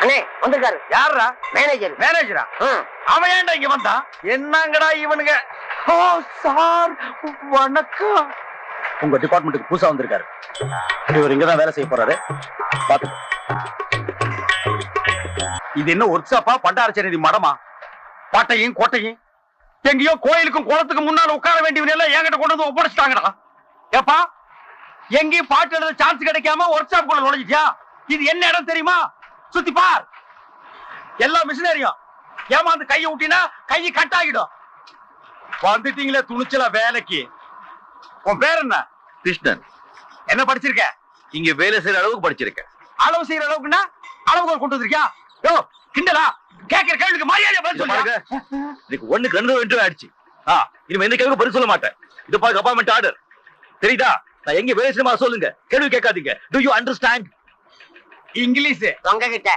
அண்ணே வந்திருக்காரு. யாரா? மேனேஜர். மேனேஜரா? அவன் ஏன்டா இங்க வந்தான்? என்னங்கடா இவனுங்க? ஓ சார் வணக்கம். உங்க டிபார்ட்மெண்ட்டுக்கு புதுசா வந்திருக்காரு. இவர் இங்கதான் வேலை செய்ய போறாரு. பாத்து. இது என்ன ஒர்க் ஷாப்பா பண்டாரச்சேரி மடமா? பாட்டையும் கோட்டையும் எங்கேயோ கோயிலுக்கும் குளத்துக்கு முன்னால உட்கார வேண்டியவன் எல்லாம் என்கிட்ட கொண்டு வந்து ஒப்படைச்சிட்டாங்கடா. ஏப்பா எங்கேயும் பாட்டு எழுத சான்ஸ் கிடைக்காம ஒர்க் ஷாப் குள்ள நுழைஞ்சிட்டியா? இது என்ன இடம் தெரியுமா? சுத்தி பார். எல்லா மிஷினரியும் ஏமாந்து கையை விட்டினா கையை கட் ஆகிடும். வந்துட்டீங்களே துணிச்சலா வேலைக்கு. உன் பேர் என்ன? கிருஷ்ணன். என்ன படிச்சிருக்க? இங்க வேலை செய்யற அளவுக்கு படிச்சிருக்கேன். அளவு செய்யற அளவுக்குன்னா அளவுகள் கொண்டு வந்திருக்கியா? யோ கிண்டலா? கேட்கிற கேள்விக்கு மரியாதை பதில் சொல்லுங்க. இதுக்கு 1க்கு 2 இன்டர்வியூ ஆயிடுச்சு. இனிமே எந்த கேள்விக்கு பதில் சொல்ல மாட்டேன். இது பாருங்க அப்பாயின்மெண்ட் ஆர்டர். தெரியுதா? நான் எங்க வேலை செய்யணுமா சொல்லுங்க. கேள்வி கேட்காதீங்க. To you understand? இங்கிலீஷ் உங்ககிட்ட